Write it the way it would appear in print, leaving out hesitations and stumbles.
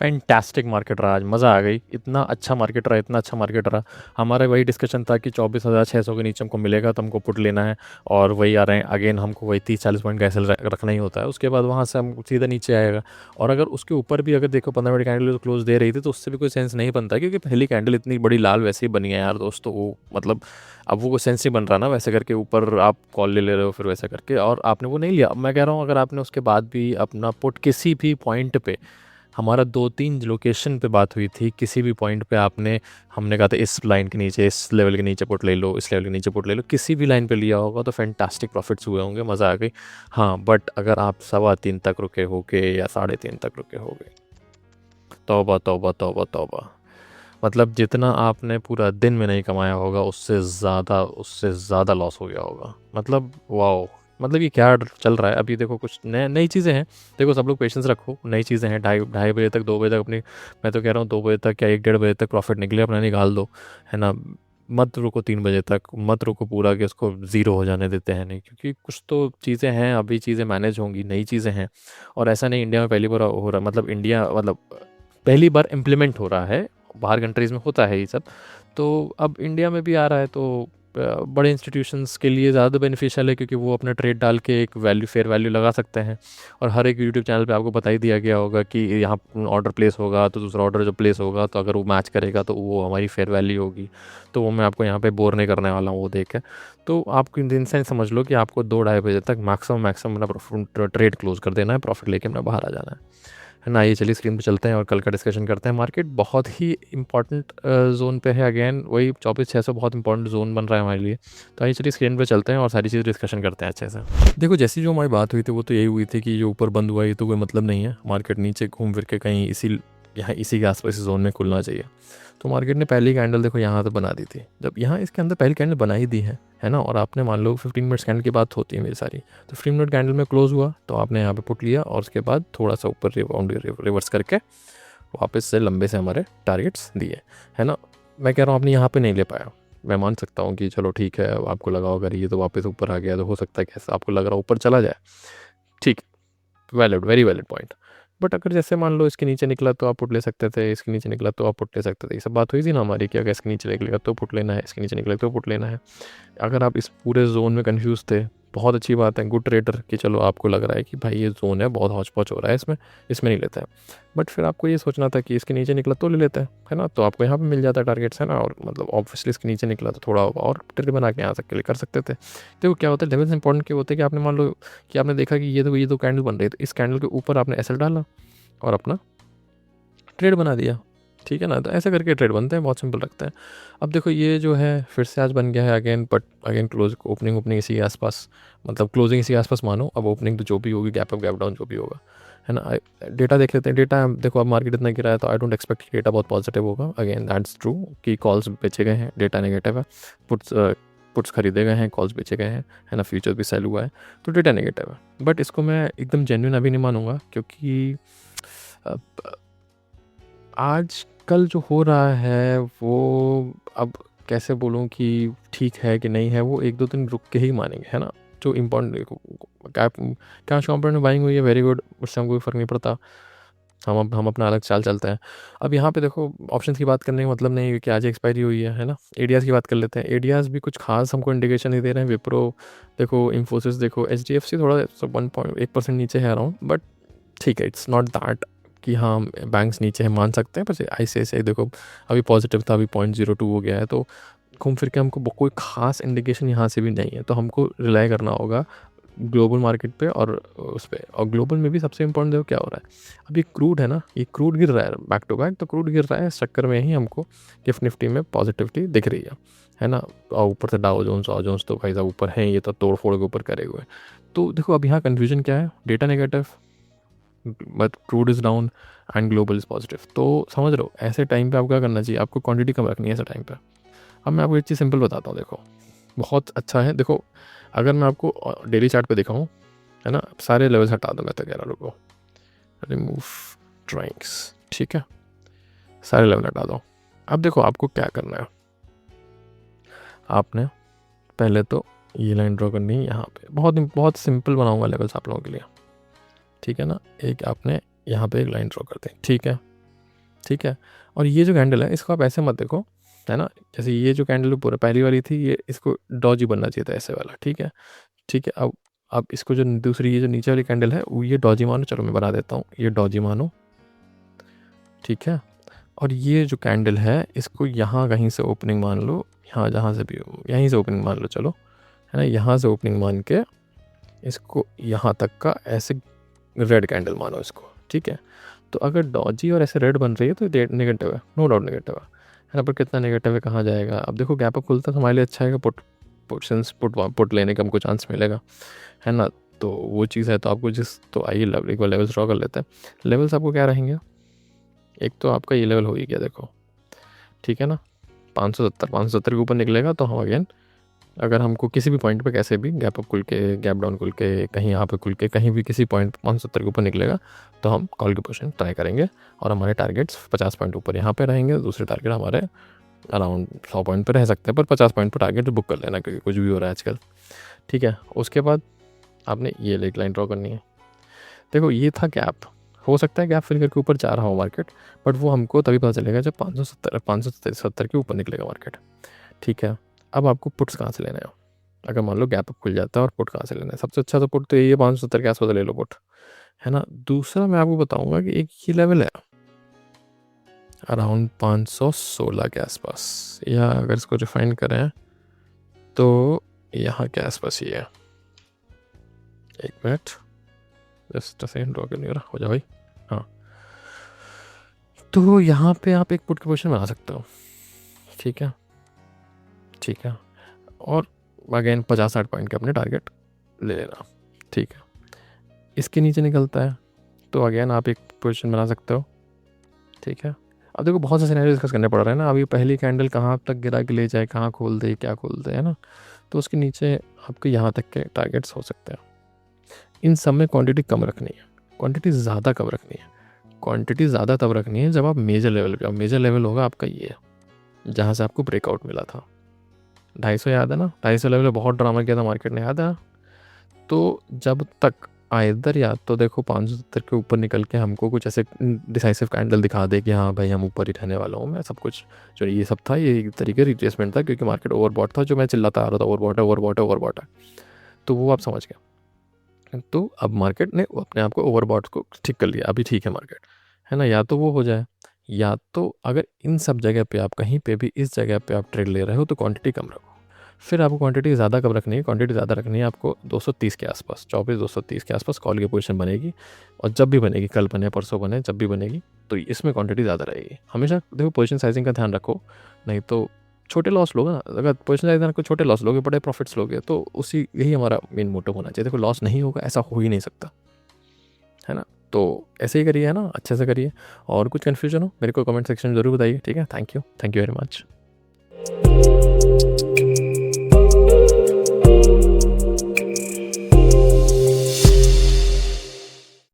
Fantastic market रहा आज, मज़ा आ गई। इतना अच्छा मार्केट रहा, इतना अच्छा मार्केट रहा। हमारा वही डिस्कशन था कि 24,600 के नीचे हमको मिलेगा तो हमको पुट लेना है, और वही आ रहे हैं अगेन, हमको वही 30-40 पॉइंट का एसएल रखना ही होता है। उसके बाद वहाँ से हम सीधा नीचे आएगा। और अगर उसके ऊपर भी अगर देखो 15 मिनट कैंडल क्लोज दे रही थी, तो उससे भी कोई सेंस नहीं बनता, क्योंकि पहली कैंडल इतनी बड़ी लाल वैसे ही बनी है यार दोस्तों, वो मतलब अब वो कोई सेंस नहीं बन रहा ना वैसे करके ऊपर आप कॉल ले रहे हो फिर वैसे करके, और आपने वो नहीं लिया। अब मैं कह रहा हूँ अगर आपने उसके बाद भी अपना पुट किसी भी पॉइंट पे, हमारा 2-3 लोकेशन पे बात हुई थी, किसी भी पॉइंट पे आपने, हमने कहा था इस लाइन के नीचे, इस लेवल के नीचे पुट ले लो, इस लेवल के नीचे पुट ले लो, किसी भी लाइन पे लिया होगा तो फैंटास्टिक प्रॉफिट्स हुए होंगे, मज़ा आ गई। हाँ बट अगर आप 3:15 तक रुके होगे या 3:30 तक रुके होगे, तौबा तौबा तौबा तौबा। मतलब जितना आपने पूरा दिन में नहीं कमाया होगा, उससे ज़्यादा लॉस हो गया होगा। मतलब वाओ, मतलब ये क्या चल रहा है अभी। देखो कुछ नए नई चीज़ें हैं, देखो सब लोग पेशेंस रखो, नई चीज़ें हैं। ढाई ढाई बजे तक, 2 बजे तक अपनी, मैं तो कह रहा हूँ 2 बजे तक या 1-1:30 बजे तक प्रॉफिट निकले अपना निकाल दो, है ना। मत रुको 3 बजे तक, मत रुको पूरा कि उसको ज़ीरो हो जाने देते हैं, नहीं, क्योंकि कुछ तो चीज़ें हैं, अभी चीज़ें मैनेज होंगी, नई चीज़ें हैं। और ऐसा नहीं इंडिया में पहली बार हो रहा, मतलब इंडिया मतलब पहली बार इम्प्लीमेंट हो रहा है, बाहर कंट्रीज़ में होता है ये सब, तो अब इंडिया में भी आ रहा है। तो बड़े इंस्टीट्यूशंस के लिए ज़्यादा बेनिफिशियल है, क्योंकि वो अपना ट्रेड डाल के एक वैल्यू, फेयर वैल्यू लगा सकते हैं। और हर एक यूट्यूब चैनल पे आपको बता ही दिया गया होगा कि यहाँ ऑर्डर प्लेस होगा तो दूसरा ऑर्डर जो प्लेस होगा, तो अगर वो मैच करेगा तो वो हमारी फेयर वैल्यू होगी। तो वो मैं आपको यहाँ पे बोर नहीं करने वाला हूँ वो देख के। तो आपको इन से समझ लो कि आपको 2-2:30 बजे तक मैक्सिमम अपना ट्रेड क्लोज कर देना है, प्रॉफिट लेके अपना बाहर आ जाना है ना। ये चलिए स्क्रीन पे चलते हैं और कल का डिस्कशन करते हैं। मार्केट बहुत ही इंपॉर्टेंट जोन पे है, अगेन वही 24,600 बहुत इंपॉर्टेंट जोन बन रहा है हमारे लिए। तो आइए चलिए स्क्रीन पे चलते हैं और सारी चीज़ डिस्कशन करते हैं अच्छे से। देखो जैसी जो हमारी बात हुई थी वो तो यही हुई थी कि जो ऊपर बंद हुआ ये तो कोई मतलब नहीं है, मार्केट नीचे घूम फिर के कहीं इसी के आसपास इस जोन में खुलना चाहिए। तो मार्केट ने पहली कैंडल देखो यहाँ तो बना दी थी, जब यहाँ इसके अंदर पहली कैंडल बना ही दी है ना। और आपने मान लो 15 मिनट्स कैंडल की बात होती है मेरी सारी, तो 15 मिनट कैंडल में क्लोज हुआ तो आपने यहाँ पे पुट लिया, और उसके बाद थोड़ा सा ऊपर रिवर्स करके वापस से लंबे से हमारे टारगेट्स दिए, है ना। मैं कह रहा हूँ आपने यहाँ पे नहीं ले पाया, मैं मान सकता हूँ कि चलो ठीक है, आपको लगा अगर ये तो वापस ऊपर आ गया तो हो सकता है कि ऐसा आपको लग रहा ऊपर चला जाए, ठीक, valid, very valid point. But अगर जैसे मान लो इसके नीचे निकला तो आप पुट ले सकते थे, इसके नीचे निकला तो आप पुट ले सकते थे, ये सब बात हुई थी ना हमारी कि अगर इसके नीचे निकलेगा तो पुट लेना है, इसके नीचे निकलेगा तो पुट लेना है। अगर आप इस पूरे जोन में कंफ्यूज थे, बहुत अच्छी बात है, गुड ट्रेडर कि चलो आपको लग रहा है कि भाई ये जोन है बहुत हौच पौच हो रहा है इसमें, इसमें नहीं लेता है। बट फिर आपको ये सोचना था कि इसके नीचे निकला तो ले लेता है ना, तो आपको यहाँ पे मिल जाता है टारगेट्स, है ना। और मतलब ऑब्वियसली इसके नीचे निकला तो थोड़ा और ट्रेड बना के यहाँ तक के लिए कर सकते थे। देखो क्या होता है, लेवल्स इंपॉर्टेंट क्या होते हैं कि आपने मान लो कि आपने देखा कि ये तो कैंडल बन रही है, तो इस कैंडल के ऊपर आपने एसएल डाला और अपना ट्रेड बना दिया, ठीक है ना। तो ऐसे करके ट्रेड बनते हैं, बहुत सिंपल रखते हैं। अब देखो ये जो है फिर से आज बन गया है again, but again close opening इसी के आसपास, मतलब क्लोजिंग इसी के आसपास मानो। अब ओपनिंग तो जो भी होगी, गैप अप गैप डाउन जो भी होगा, है ना। डेटा देख लेते हैं। डेटा देखो अब मार्केट इतना गिरा है तो आई डोंट एक्सपेक्ट कि डेटा बहुत पॉजिटिव होगा। अगेन दैट्स ट्रू कि कॉल्स बेचे गए हैं, डेटा नेगेटिव है। पुट्स खरीदे गए हैं, कॉल्स बेचे गए हैं, है ना। फ्यूचर भी सेल हुआ है, तो डेटा नेगेटिव है। बट इसको मैं एकदम जेन्युइन अभी नहीं मानूंगा, क्योंकि आज कल जो हो रहा है वो, अब कैसे बोलूँ कि ठीक है कि नहीं है, वो 1-2 दिन रुक के ही मानेंगे, है ना। जो इम्पोर्टेंट कैश कंपोनेंट में बाइंग हुई है, वेरी गुड, उससे हमको कोई फ़र्क नहीं पड़ता। हम अपना अलग चाल चलते हैं। अब यहाँ पे देखो ऑप्शंस की बात करने का मतलब नहीं है कि आज एक्सपायरी हुई है ना। एडीआस की बात कर लेते हैं। एडीआस भी कुछ खास हमको इंडिकेशन नहीं दे रहे हैं। विप्रो देखो, इन्फोसिस देखो, एचडीएफसी थोड़ा 1.1% नीचे है अराउंड, बट ठीक है, इट्स नॉट दैट कि हाँ बैंक्स नीचे हैं, मान सकते हैं। पर ICICI देखो अभी पॉजिटिव था, अभी 0.02 हो गया है, तो घूम फिर के हमको कोई खास इंडिकेशन यहाँ से भी नहीं है। तो हमको रिलाई करना होगा ग्लोबल मार्केट पे और उस पर। और ग्लोबल में भी सबसे इंपॉर्टेंट देखो क्या हो रहा है, अभी क्रूड है ना, ये क्रूड गिर रहा है बैक टू बैक, तो क्रूड गिर रहा है, इस चक्कर में ही हमको गिफ्ट निफ्टी में पॉजिटिविटी दिख रही है ना। और ऊपर से डाउ जोन्स तो भाई साहब ऊपर हैं, ये तो तोड़ फोड़ के ऊपर करे हुए। तो देखो अब यहाँ कन्फ्यूजन क्या है, data negative but crude is down and global is positive. तो समझ रहे हो, ऐसे टाइम पे आपको क्या करना चाहिए, आपको क्वांटिटी कम रखनी है ऐसे टाइम पे। अब मैं आपको एक चीज़ सिंपल बताता हूँ, देखो बहुत अच्छा है। देखो अगर मैं आपको डेली चार्ट पे दिखाऊँ, है ना, सारे लेवल्स हटा दो, मैं तो कह रहा रुको, रिमूव ड्राइंग्स, ठीक है, सारे लेवल हटा दो। अब देखो आपको क्या करना है, आपने पहले तो ये लाइन ड्रॉ करनी है यहाँ पे, बहुत बहुत सिंपल बनाऊंगा लेवल्स आप लोगों के लिए, ठीक है ना। एक आपने यहाँ पे एक लाइन ड्रॉ कर दी, ठीक है। ठीक है। और ये जो कैंडल है इसको आप ऐसे मत देखो, है ना, जैसे ये जो कैंडल पूरा पहली वाली थी, ये इसको डॉजी बनना चाहिए था ऐसे वाला, ठीक है। ठीक है, अब इसको जो दूसरी ये जो नीचे वाली कैंडल है वो ये डॉजी मानो, चलो मैं बना देता हूँ, ये डॉजी मानो, ठीक है। और ये जो कैंडल है इसको यहाँ कहीं से ओपनिंग मान लो, यहाँ जहाँ से भी हो यहीं से ओपनिंग मान लो, चलो, है ना, यहाँ से ओपनिंग मान के इसको यहाँ तक का ऐसे रेड कैंडल मानो इसको, ठीक है। तो अगर डॉजी और ऐसे रेड बन रही है तो नेगेटिव है, नो डाउट नेगेटिव है ना। पर कितना नेगेटिव है, कहाँ जाएगा, अब देखो गैप अप खुलता है तो हमारे लिए अच्छा है, पुट लेने का हमको चांस मिलेगा, है ना। तो वो चीज़ है, तो आपको तो आइए एक बार लेवल्स ड्रॉ कर लेते हैं। लेवल्स आपको क्या रहेंगे, एक तो आपका ये लेवल हो ही गया देखो, ठीक है ना, 570 के ऊपर निकलेगा तो हम अगेन, अगर हमको किसी भी पॉइंट पे कैसे भी गैप अप खुल के, गैप डाउन खुल के, कहीं यहाँ पे खुल के, कहीं भी किसी पॉइंट 570 के ऊपर निकलेगा तो हम कॉल की पोजीशन ट्राई करेंगे, और हमारे टारगेट्स 50 पॉइंट ऊपर यहाँ पे रहेंगे, दूसरे टारगेट हमारे अराउंड 100 पॉइंट पे रह सकते हैं, पर 50 पॉइंट पर टारगेट बुक कर लेना, क्योंकि कुछ भी हो रहा है आजकल, ठीक है। उसके बाद आपने ये एक लाइन ड्रॉ करनी है। देखो ये था गैप, हो सकता है गैप फिल करके ऊपर जा रहा हो मार्केट, बट वो हमको तभी पता चलेगा जब 570 के ऊपर निकलेगा मार्केट, ठीक है। अब आपको पुट्स कहाँ से लेना है, अगर मान लो गैप अप खुल जाता है, और पुट कहाँ से लेना है, सबसे अच्छा तो पुट तो यही है, 570 के आसपास ले लो पुट, है ना। दूसरा मैं आपको बताऊंगा कि एक ही लेवल है अराउंड 516 के आसपास, या अगर इसको रिफाइन करें तो यहाँ के आसपास ही है। एक मिनट, जस्ट सेकंड, ड्रॉ करने हो जाओ भाई, हाँ। तो यहाँ पे आप एक पुट की पोजीशन बना सकते हो, ठीक है, ठीक है। और अगेन 50-60 पॉइंट के अपने टारगेट ले लेना, ठीक है। इसके नीचे निकलता है तो अगेन आप एक पोजीशन बना सकते हो, ठीक है। अब देखो बहुत से सिनेरियो डिस्कस करने पड़ रहे हैं ना, अभी पहली कैंडल कहाँ तक गिरा के ले जाए, कहाँ खोल दे, क्या खोल दे, है ना। तो उसके नीचे आपके यहाँ तक के टारगेट्स हो सकते हैं। इन सब में क्वांटिटी कम रखनी है, क्वांटिटी ज़्यादा कम रखनी है। क्वांटिटी ज़्यादा तब रखनी है जब आप मेजर लेवल पे, मेजर लेवल होगा आपका ये, जहाँ से आपको ब्रेकआउट मिला था 250, याद है ना, 250 लेवल में बहुत ड्रामा किया था मार्केट ने, याद है। तो जब तक आइदर या तो देखो 570 के ऊपर निकल के हमको कुछ ऐसे डिसाइसिव कैंडल दिखा दे कि हाँ भाई हम ऊपर ही रहने वाला हूँ, मैं सब कुछ जो ये सब था ये एक तरीके रिट्रेसमेंट था, क्योंकि मार्केट ओवरबॉट था, जो मैं चिल्लाता आ रहा था ओवरबॉट है ओवरबॉट है ओवरबॉट है, तो वो आप समझ गए। तो अब मार्केट ने अपने आप को ओवरबॉट को ठीक कर लिया, अभी ठीक है मार्केट, है ना। या तो वो हो जाए, या तो अगर इन सब जगह पे आप कहीं पे भी इस जगह पे आप ट्रेड ले रहे हो तो क्वांटिटी कम रखो। फिर आपको क्वांटिटी ज़्यादा कब रखनी है, क्वांटिटी ज़्यादा रखनी है आपको 230 के आसपास, 24-230 के आसपास कॉल की पोजीशन बनेगी, और जब भी बनेगी, कल बने परसों बने, जब भी बनेगी तो इसमें क्वांटिटी ज़्यादा रहेगी। हमेशा देखो पोजीशन साइजिंग का ध्यान रखो, नहीं तो छोटे लॉस लोगे ना, अगर पोजीशन साइजिंग रखो छोटे लॉस लोगे, बड़े प्रॉफिट्स लोगे, तो उसी यही हमारा मेन मोटिव होना चाहिए। देखो लॉस नहीं होगा, ऐसा हो ही नहीं सकता, है ना। तो ऐसे ही करिए, है ना, अच्छे से करिए, और कुछ कन्फ्यूजन हो मेरे को कमेंट सेक्शन में ज़रूर बताइए, ठीक है। Thank you very much.